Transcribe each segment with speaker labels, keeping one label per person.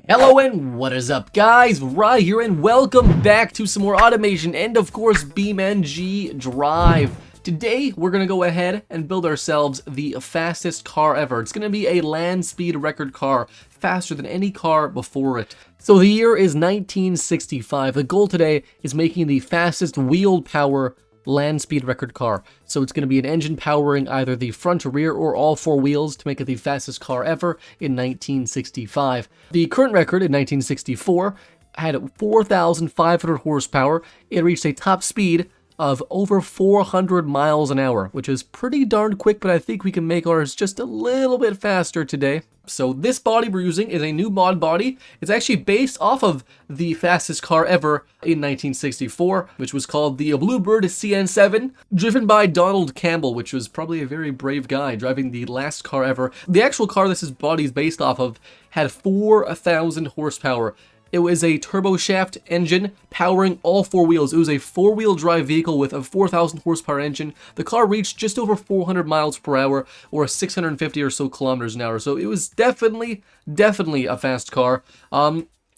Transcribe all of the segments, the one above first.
Speaker 1: Hello and what is up guys, Rye here and welcome back to some more automation and of course BeamNG.Drive. Today we're going to go ahead and build ourselves the fastest car ever. It's going to be a land speed record car, faster than any car before it. So the year is 1965. The goal today is making the fastest wheeled power land speed record car. So it's going to be an engine powering either the front, rear, or all four wheels to make it the fastest car ever in 1965. The current record in 1964 had 4,500 horsepower. It reached a top speed of over 400 miles an hour, which is pretty darn quick, but I think we can make ours just a little bit faster today. So this body we're using is a new mod body. It's actually based off of the fastest car ever in 1964, which was called the Bluebird CN7, driven by Donald Campbell, which was probably a very brave guy driving the last car ever. The actual car this body is based off of had 4,000 horsepower. It was a turbo shaft engine powering all four wheels. It was a four-wheel drive vehicle with a 4,000 horsepower engine. The car reached just over 400 miles per hour or 650 or so kilometers an hour. So it was definitely a fast car.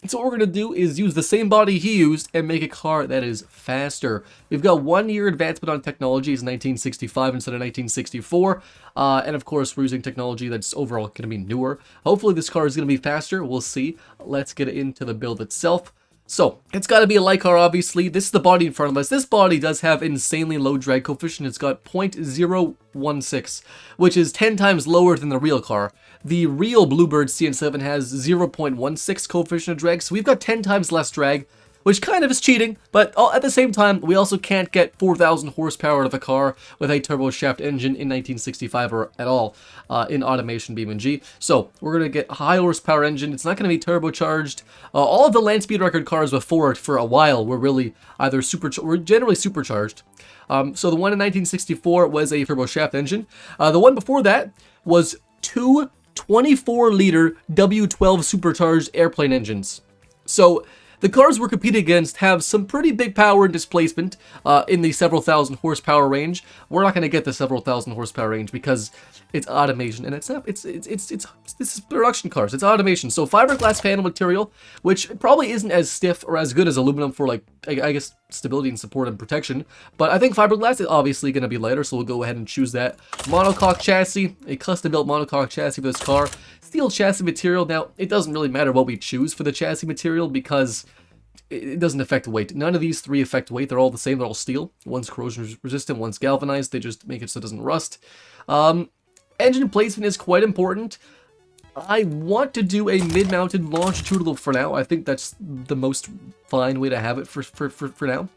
Speaker 1: So what we're going to do is use the same body he used and make a car that is faster. We've got 1 year advancement on technology. It's 1965 instead of 1964. And of course, we're using technology that's overall going to be newer. Hopefully this car is going to be faster. We'll see. Let's get into the build itself. So, it's got to be a light car, obviously. This is the body in front of us. This body does have insanely low drag coefficient. It's got 0.016, which is 10 times lower than the real car. The real Bluebird CN7 has 0.16 coefficient of drag, so we've got 10 times less drag, which kind of is cheating, but at the same time, we also can't get 4,000 horsepower out of a car with a turbo shaft engine in 1965 or at all in automation BeamNG. So we're going to get a high horsepower engine. It's not going to be turbocharged. All of the land speed record cars before it for a while were really either generally supercharged. So the one in 1964 was a turbo shaft engine. The one before that was two 24-liter W12 supercharged airplane engines. So the cars we're competing against have some pretty big power and displacement in the several thousand horsepower range. We're not going to get the several thousand horsepower range because it's automation, and it's not. This is production cars. It's automation. So fiberglass panel material, which probably isn't as stiff or as good as aluminum for like I guess stability and support and protection. But I think fiberglass is obviously going to be lighter, so we'll go ahead and choose that. Monocoque chassis, a custom-built monocoque chassis for this car. Steel chassis material. Now, it doesn't really matter what we choose for the chassis material because it doesn't affect weight. None of these three affect weight. They're all the same. They're all steel. One's corrosion resistant, one's galvanized. They just make it so it doesn't rust. Engine placement is quite important. I want to do a mid-mounted longitudinal for now. I think that's the most fine way to have it for now.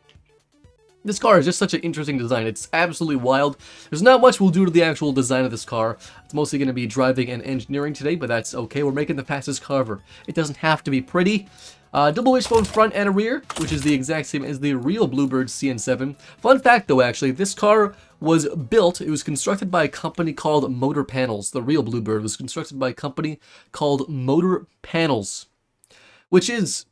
Speaker 1: This car is just such an interesting design. It's absolutely wild. There's not much we'll do to the actual design of this car. It's mostly going to be driving and engineering today, but that's okay. We're making the fastest car ever. It doesn't have to be pretty. Double wishbone front and rear, which is the exact same as the real Bluebird CN7. Fun fact though, actually, this car was built, it was constructed by a company called Motor Panels. The real Bluebird was constructed by a company called Motor Panels, which is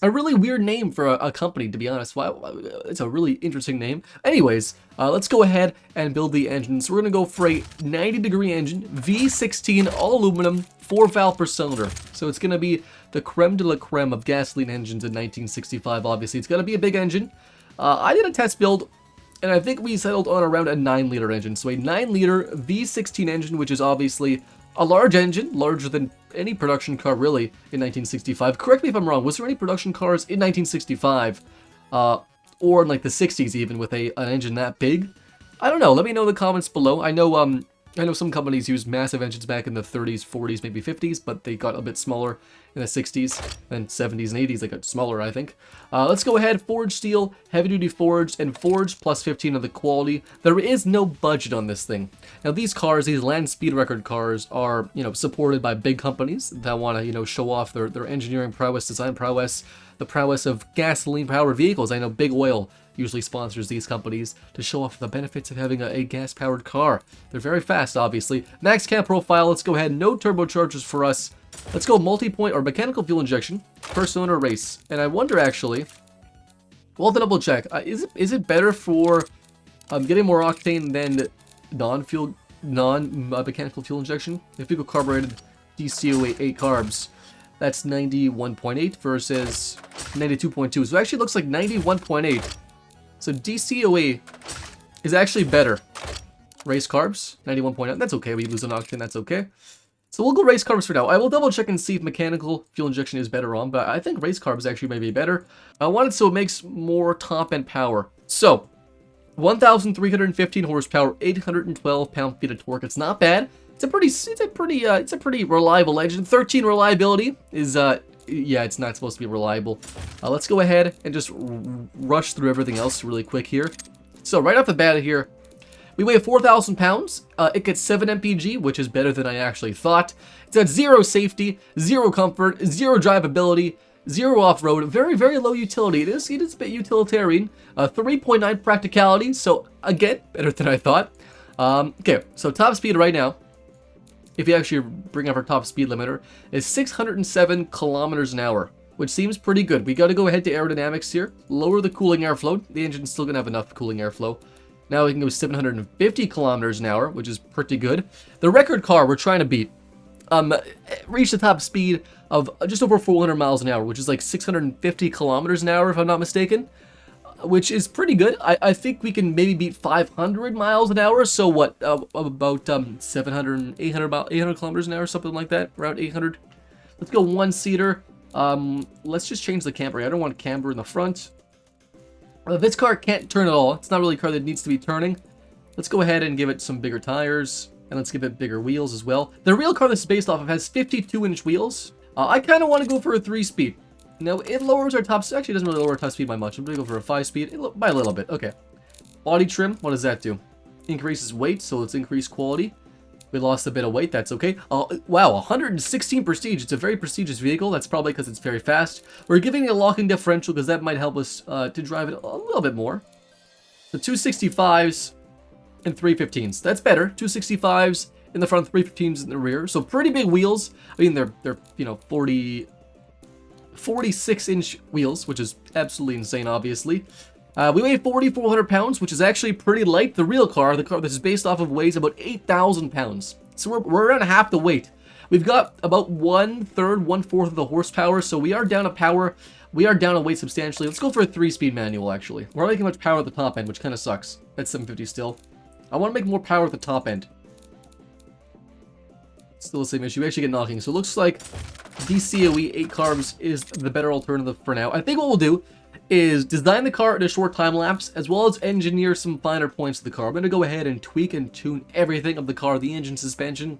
Speaker 1: a really weird name for a company, to be honest. It's a really interesting name. Anyways, let's go ahead and build the engine. So we're going to go for a 90-degree engine, V16, all aluminum, 4-valve per cylinder. So it's going to be the creme de la creme of gasoline engines in 1965, obviously. It's going to be a big engine. I did a test build, and I think we settled on around a 9-liter engine. So a 9-liter V16 engine, which is obviously a large engine, larger than any production car really in 1965. Correct me if I'm wrong, was there any production cars in 1965 or in like the 60s even with an engine that big? I don't know. Let me know in the comments below. I know some companies used massive engines back in the 30s, 40s, maybe 50s, but they got a bit smaller in the 60s, then 70s and 80s they got smaller, I think. Let's go ahead, forged steel, heavy-duty forged, and forged plus 15 of the quality. There is no budget on this thing. Now these cars, these land speed record cars, are, supported by big companies that want to, show off their engineering prowess, design prowess, the prowess of gasoline-powered vehicles. I know Big Oil usually sponsors these companies to show off the benefits of having a gas-powered car. They're very fast, obviously. Max cam profile, let's go ahead. No turbochargers for us. Let's go multi-point or mechanical fuel injection per cylinder race. And I wonder, actually, we'll have to double check. Is it better for getting more octane than non-mechanical fuel injection? If we go carbureted DCO8 carbs, That's 91.8 versus 92.2. So it actually looks like 91.8. So DCOE is actually better. Race carbs, 91.9. That's okay. We lose an octane. That's okay. So we'll go race carbs for now. I will double check and see if mechanical fuel injection is better on, but I think race carbs actually may be better. I want it so it makes more top-end power. So 1,315 horsepower, 812 pound-feet of torque. It's not bad. It's a pretty reliable engine. 13 reliability is yeah, it's not supposed to be reliable. Let's go ahead and just rush through everything else really quick here. So right off the bat here, we weigh 4,000 pounds. It gets 7 mpg, which is better than I actually thought. It's got 0 safety, 0 comfort, 0 drivability, 0 off-road, very, very low utility. It is a bit utilitarian. 3.9 practicality, so again, better than I thought. Okay, so top speed right now, if you actually bring up our top speed limiter, is 607 kilometers an hour, which seems pretty good. We got to go ahead to aerodynamics here, lower the cooling airflow. The engine's still going to have enough cooling airflow. Now we can go 750 kilometers an hour, which is pretty good. The record car we're trying to beat reached the top speed of just over 400 miles an hour, which is like 650 kilometers an hour, if I'm not mistaken, which is pretty good. I think we can maybe beat 500 miles an hour. So what, about 700, 800 kilometers an hour, something like that, around 800. Let's go one-seater. Let's just change the camber. I don't want camber in the front. This car can't turn at all. It's not really a car that needs to be turning. Let's go ahead and give it some bigger tires, and let's give it bigger wheels as well. The real car this is based off of has 52-inch wheels. I kind of want to go for a 3-speed. Now, it lowers our top speed. Actually, it doesn't really lower our top speed by much. I'm going to go for a 5-speed by a little bit. Okay. Body trim, what does that do? Increases weight, so let's increase quality. We lost a bit of weight, that's okay. Wow, 116 prestige. It's a very prestigious vehicle. That's probably because it's very fast. We're giving it a locking differential because that might help us to drive it a little bit more. The 265s and 315s. That's better. 265s in the front, 315s in the rear. So pretty big wheels. I mean, they're you know, 46-inch wheels, which is absolutely insane, obviously. We weigh 4,400 pounds, which is actually pretty light. The real car, the car this is based off of, weighs about 8,000 pounds. So we're around half the weight. We've got about 1/3, 1/4 of the horsepower, so we are down a power. We are down a weight substantially. Let's go for a 3-speed manual, actually. We're not making much power at the top end, which kind of sucks. That's 750 still. I want to make more power at the top end. Still the same issue. We actually get knocking. So it looks like DCOE 8 carbs is the better alternative for now. I think what we'll do is design the car in a short time lapse, as well as engineer some finer points of the car. I'm going to go ahead and tweak and tune everything of the car, the engine, suspension,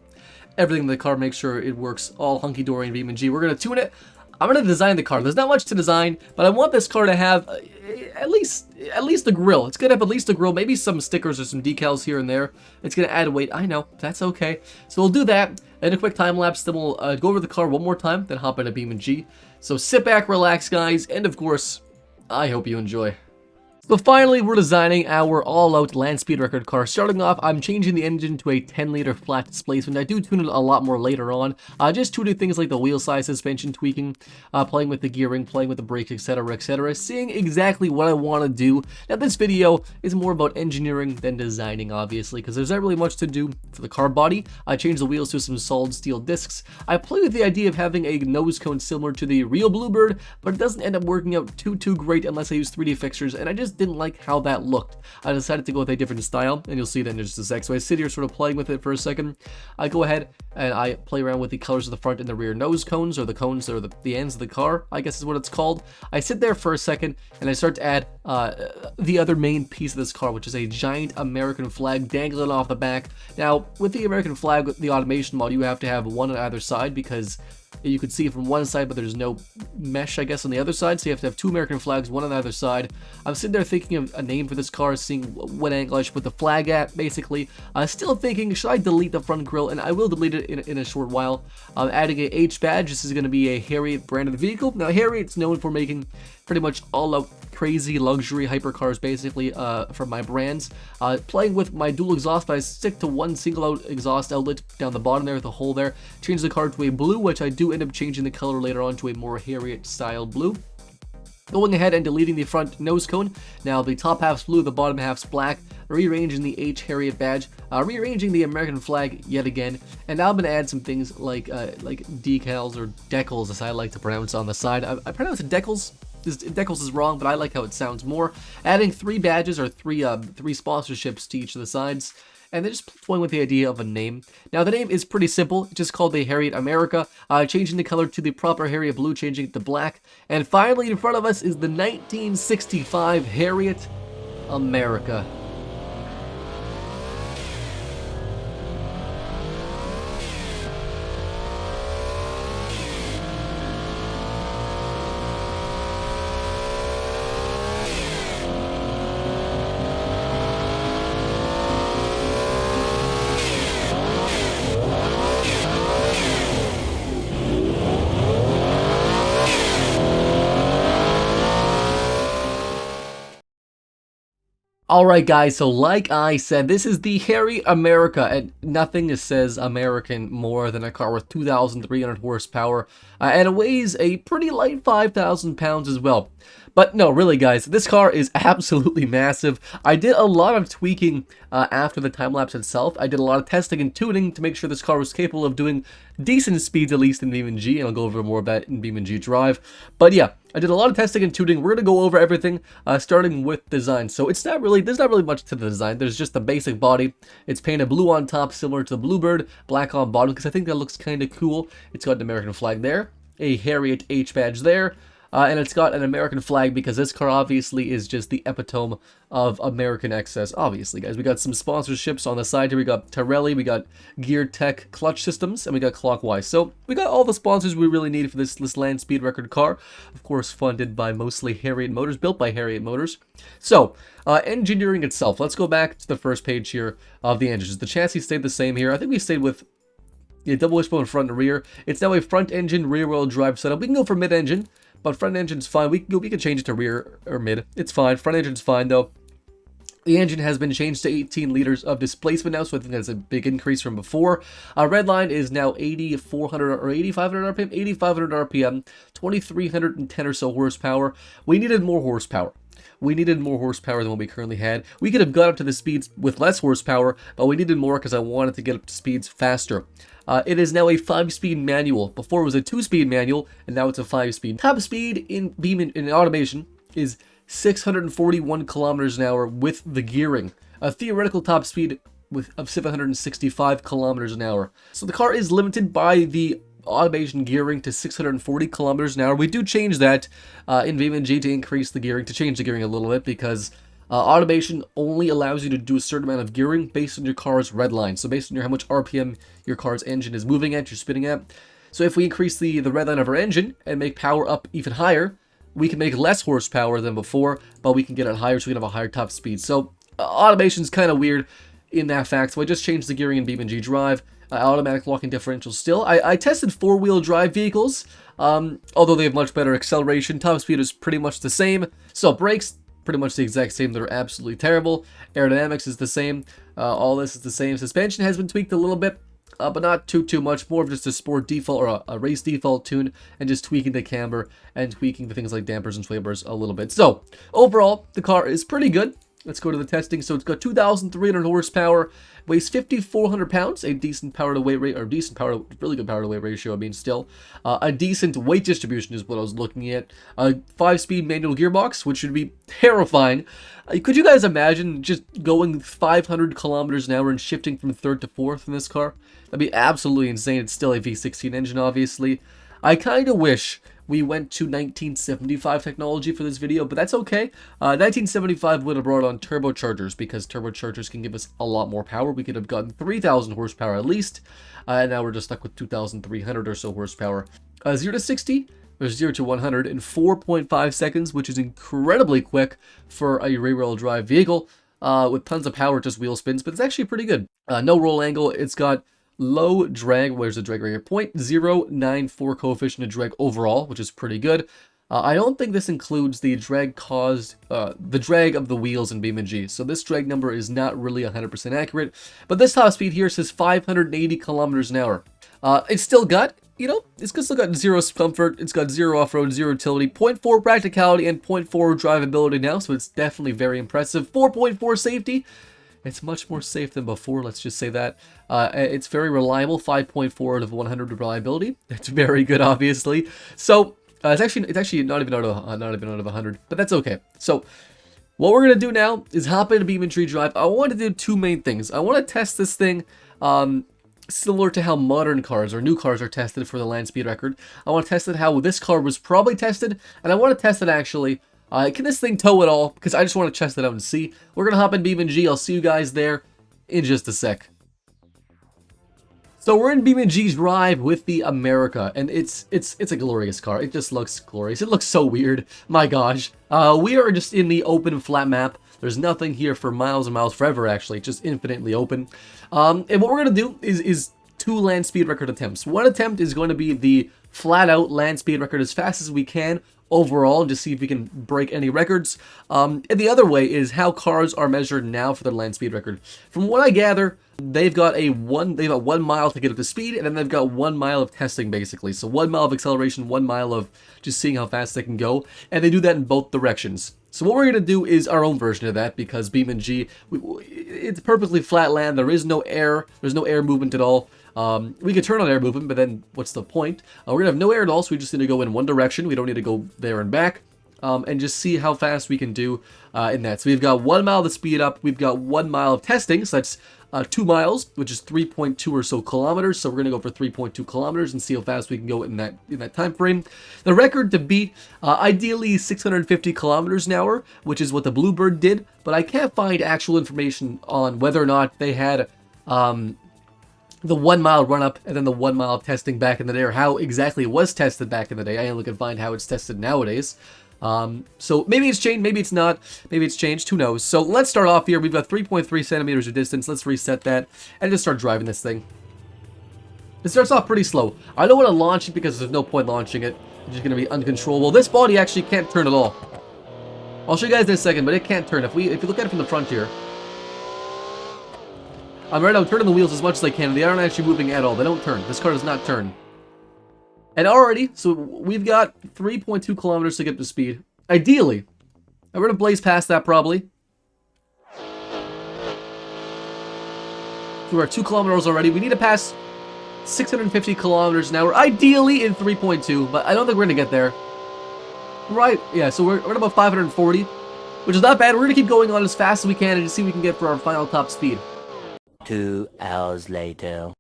Speaker 1: everything in the car, make sure it works all hunky-dory in BeamNG. We're going to tune it. I'm going to design the car. There's not much to design, but I want this car to have at least a grille. It's going to have at least a grille, maybe some stickers or some decals here and there. It's going to add weight. I know. That's okay. So we'll do that in a quick time lapse. Then we'll go over the car one more time, then hop into BeamNG. So sit back, relax, guys, and of course, I hope you enjoy. So finally, we're designing our all-out land speed record car. Starting off, I'm changing the engine to a 10-liter flat displacement. I do tune it a lot more later on. Just tuning things like the wheel size, suspension tweaking, playing with the gearing, playing with the brakes, etc., etc. Seeing exactly what I want to do. Now, this video is more about engineering than designing, obviously, because there's not really much to do for the car body. I changed the wheels to some solid steel discs. I play with the idea of having a nose cone similar to the real Bluebird, but it doesn't end up working out too great unless I use 3D fixtures, and I just didn't like how that looked. I decided to go with a different style, and you'll see that in just a sec. So I sit here sort of playing with it for a second. I go ahead and I play around with the colors of the front and the rear nose cones, or the cones, or the ends of the car, I guess is what it's called. I sit there for a second, and I start to add the other main piece of this car, which is a giant American flag dangling off the back. Now, with the American flag, the automation mod, you have to have one on either side, because you could see it from one side, but there's no mesh, I guess, on the other side, so you have to have 2 American flags, one on either side. I'm sitting there thinking of a name for this car, seeing what angle I should put the flag at, basically. Still thinking, should I delete the front grille? And I will delete it in a short while. Adding a H badge. This is going to be a Harriet branded vehicle. Now, Harriet's known for making pretty much all-out crazy luxury hypercars, basically, for my brands. Playing with my dual exhaust, but I stick to one single exhaust outlet down the bottom there with a hole there. Change the car to a blue, which I do end up changing the color later on to a more Harriet style blue. Going ahead and deleting the front nose cone. Now the top half's blue, the bottom half's black. The rearranging the H Harriet badge, rearranging the American flag yet again, and now I'm going to add some things like decals or decals, as I like to pronounce, on the side. I pronounce it decals. Decals is wrong, but I like how it sounds more. Adding 3 badges or three sponsorships to each of the sides, and then just toying with the idea of a name. Now, the name is pretty simple. It's just called the Harriet America, changing the color to the proper Harriet blue, changing it to black. And finally, in front of us is the 1965 Harriet America. Alright guys, so like I said, this is the Harriet America, and nothing says American more than a car with 2,300 horsepower, and it weighs a pretty light 5,000 pounds as well. But no, really guys, this car is absolutely massive. I did a lot of tweaking after the time-lapse itself. I did a lot of testing and tuning to make sure this car was capable of doing decent speeds, at least in BeamNG, and I'll go over more of that in BeamNG.Drive. But yeah, I did a lot of testing and tuning. We're going to go over everything, starting with design. So there's not really much to the design. There's just the basic body. It's painted blue on top, similar to the Bluebird, black on bottom, because I think that looks kind of cool. It's got an American flag there, a Harriet H badge there, and it's got an American flag because this car obviously is just the epitome of American excess. Obviously, guys, we got some sponsorships on the side here. We got Torelli, we got Gear Tech Clutch Systems, and we got Clockwise. So we got all the sponsors we really need for this land speed record car. Of course, funded by mostly Harriet Motors, built by Harriet Motors. So, engineering itself. Let's go back to the first page here of the engines. The chassis stayed the same here. I think we stayed with double wishbone front and rear. It's now a front engine, rear wheel drive setup. We can go for mid-engine, but front engine's fine. We can change it to rear or mid. It's fine. Front engine's fine though. The engine has been changed to 18 liters of displacement now, so I think that's a big increase from before. Redline is now 8,400 or 8,500 RPM, 8,500 RPM, 2,310 or so horsepower. We needed more horsepower. We needed more horsepower than what we currently had. We could have got up to the speeds with less horsepower, but we needed more because I wanted to get up to speeds faster. It is now a 5-speed manual. Before it was a 2-speed manual, and now it's a 5-speed. Top speed in in automation is 641 kilometers an hour with the gearing. A theoretical top speed of 765 kilometers an hour. So the car is limited by the automation gearing to 640 kilometers an hour. We do change that in BeamNG to increase the gearing, to change the gearing a little bit, because automation only allows you to do a certain amount of gearing based on your car's red line. So based on how much RPM your car's engine is moving at, you're spinning at. So if we increase the red line of our engine and make power up even higher, we can make less horsepower than before, but we can get it higher, so we can have a higher top speed. So automation's kind of weird in that fact. So I just changed the gearing in BeamNG.Drive. Automatic locking differential still. I tested 4-wheel drive vehicles, although they have much better acceleration. Top speed is pretty much the same. So brakes, pretty much the exact same. They're absolutely terrible. Aerodynamics is the same. All this is the same. Suspension has been tweaked a little bit, but not too much. More of just a sport default or a race default tune, and just tweaking the camber and tweaking the things like dampers and sway bars a little bit. So overall, the car is pretty good. Let's go to the testing. So it's got 2,300 horsepower, weighs 5,400 pounds, a decent power to weight rate, or decent power, really good power to weight ratio. I mean, still a decent weight distribution is what I was looking at. A 5-speed manual gearbox, which should be terrifying. Could you guys imagine just going 500 kilometers an hour and shifting from 3rd to 4th in this car? That'd be absolutely insane. It's still a V16 engine, obviously. I kind of wish we went to 1975 technology for this video, but that's okay. 1975 would have brought on turbochargers, because turbochargers can give us a lot more power. We could have gotten 3,000 horsepower at least, and now we're just stuck with 2,300 or so horsepower. 0 to 60, or 0 to 100 in 4.5 seconds, which is incredibly quick for a rear-wheel drive vehicle, with tons of power, just wheel spins, but it's actually pretty good. No roll angle. It's got low drag. Where's the drag right here? 0.094 coefficient of drag overall, which is pretty good. I don't think this includes the drag caused, the drag of the wheels in BeamNG. So this drag number is not really 100% accurate. But this top speed here says 580 kilometers an hour. It's still got, you know, it's still got 0 comfort. It's got 0 off-road, 0 utility, 0.4 practicality, and 0.4 drivability now. So it's definitely very impressive. 4.4 safety. It's much more safe than before, let's just say that. It's very reliable, 5.4 out of 100 reliability. It's very good, obviously. So, it's actually not even out of 100, but that's okay. So, what we're going to do now is hop into BeamNG.Drive. I want to do two main things. I want to test this thing similar to how modern cars or new cars are tested for the land speed record. I want to test it how this car was probably tested, and I want to test it actually. Can this thing tow at all? Because I just want to test it out and see. We're going to hop in BeamNG. I'll see you guys there in just a sec. So we're in BeamNG.Drive with the America, and it's a glorious car. It just looks glorious. It looks so weird. My gosh. We are just in the open flat map. There's nothing here for miles and miles, forever actually, just infinitely open. And what we're going to do is two land speed record attempts. One attempt is going to be the flat out land speed record as fast as we can overall, just see if we can break any records. And the other way is how cars are measured now for their land speed record. From what I gather, they've got 1 mile to get up to speed, and then they've got 1 mile of testing basically. So 1 mile of acceleration, 1 mile of just seeing how fast they can go, and they do that in both directions. So what we're going to do is our own version of that, because BeamNG, it's perfectly flat land. There is no air. There's no air movement at all. We could turn on air movement, but then what's the point? We're going to have no air at all, so we just need to go in one direction. We don't need to go there and back. And just see how fast we can do in that. So we've got 1 mile to speed up. We've got 1 mile of testing, so that's 2 miles, which is 3.2 or so kilometers. So we're going to go for 3.2 kilometers and see how fast we can go in that time frame. The record to beat, ideally 650 kilometers an hour, which is what the Bluebird did. But I can't find actual information on whether or not they had the 1 mile run up and then the 1 mile of testing back in the day, or how exactly it was tested back in the day. I only can find how it's tested nowadays. So maybe it's changed, maybe it's not, maybe it's changed, who knows. So let's start off here. We've got 3.3 centimeters of distance. Let's reset that and just start driving this thing. It starts off pretty slow. I don't want to launch it because there's no point launching it. It's just going to be uncontrollable. This body actually can't turn at all. I'll show you guys in a second, but it can't turn. If you look at it from the front here, I'm right now turning the wheels as much as I can. They aren't actually moving at all. They don't turn. This car does not turn. And already, so we've got 3.2 kilometers to get to speed. Ideally, we're going to blaze past that probably. So we're at 2 kilometers already. We need to pass 650 kilometers an hour, ideally in 3.2, but I don't think we're going to get there. Right, yeah, so we're at about 540, which is not bad. We're going to keep going on as fast as we can and just see what we can get for our final top speed.
Speaker 2: 2 hours later.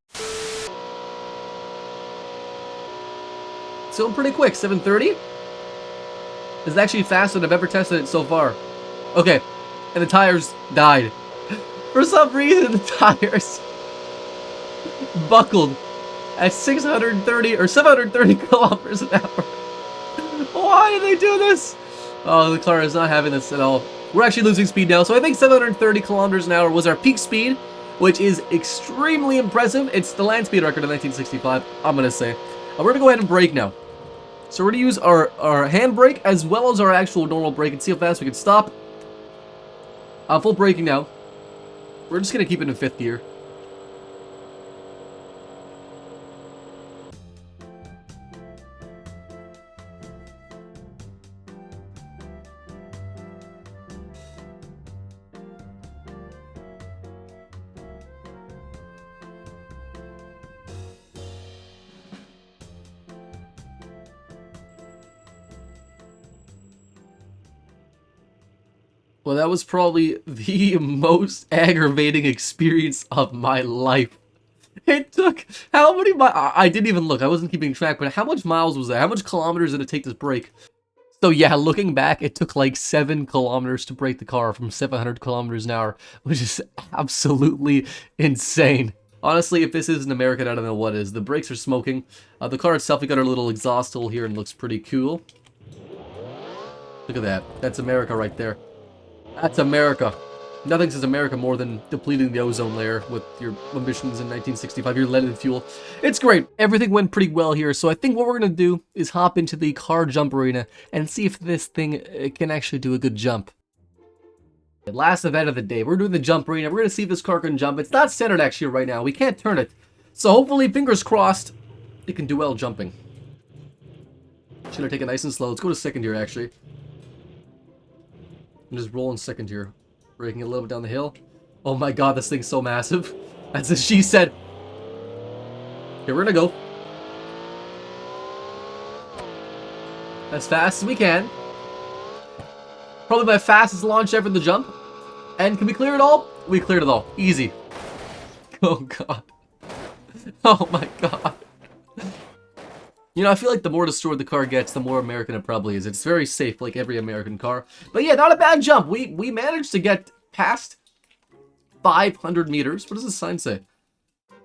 Speaker 1: Still pretty quick, 730. It's actually faster than I've ever tested it so far. Okay, and the tires died. For some reason, the tires buckled at 630 or 730 kilometers an hour. Why did they do this? Oh, the car is not having this at all. We're actually losing speed now, so I think 730 kilometers an hour was our peak speed, which is extremely impressive. It's the land speed record of 1965, I'm going to say. We're going to go ahead and brake now. So we're going to use our hand brake as well as our actual normal brake and see how fast we can stop. Full braking now. We're just going to keep it in 5th gear. Well, that was probably the most aggravating experience of my life. It took, how many miles? I didn't even look, I wasn't keeping track, but how much miles was that? How much kilometers did it take this break? So yeah, looking back, it took like 7 kilometers to break the car from 700 kilometers an hour, which is absolutely insane. Honestly, if this isn't America, I don't know what is. The brakes are smoking. The car itself, we got our little exhaust hole here and looks pretty cool. Look at that. That's America right there. That's America. Nothing says America more than depleting the ozone layer with your emissions in 1965, your leaded fuel. It's great. Everything went pretty well here, so I think what we're going to do is hop into the car jump arena and see if this thing can actually do a good jump. Last event of the day, we're doing the jump arena. We're going to see if this car can jump. It's not centered actually right now. We can't turn it. So hopefully, fingers crossed, it can do well jumping. Should I take it nice and slow? Let's go to 2nd gear actually. I'm just rolling 2nd gear. Braking a little bit down the hill. Oh my god, this thing's so massive. That's as she said. Here, we're gonna go. As fast as we can. Probably my fastest launch ever in the jump. And can we clear it all? We cleared it all. Easy. Oh god. Oh my god. You know, I feel like the more destroyed the car gets, the more American it probably is. It's very safe, like every American car. But yeah, not a bad jump. We managed to get past 500 meters. What does this sign say?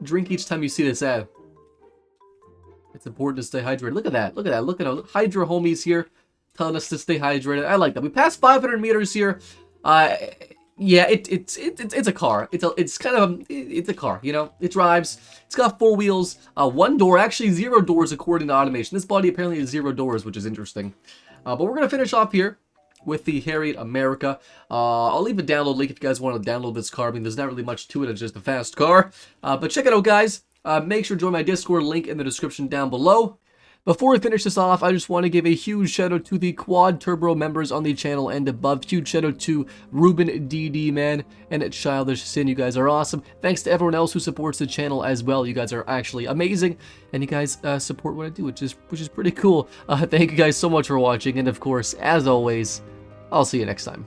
Speaker 1: Drink each time you see this ad. It's important to stay hydrated. Look at that. Look at that. Look at our Hydra homies here telling us to stay hydrated. I like that. We passed 500 meters here. Yeah, it's a car. It's kind of it's a car. You know, it drives. It's got 4 wheels, 1 door. Actually, 0 doors according to automation. This body apparently has 0 doors, which is interesting. But we're gonna finish off here with the Harriet America. I'll leave a download link if you guys want to download this car. I mean, there's not really much to it. It's just a fast car. But check it out, guys. Make sure to join my Discord, link in the description down below. Before we finish this off, I just want to give a huge shout out to the Quad Turbo members on the channel and above. Huge shout out to Ruben DD, man, and Childish Sin. You guys are awesome. Thanks to everyone else who supports the channel as well. You guys are actually amazing, and you guys support what I do, which is pretty cool. Thank you guys so much for watching, and of course, as always, I'll see you next time.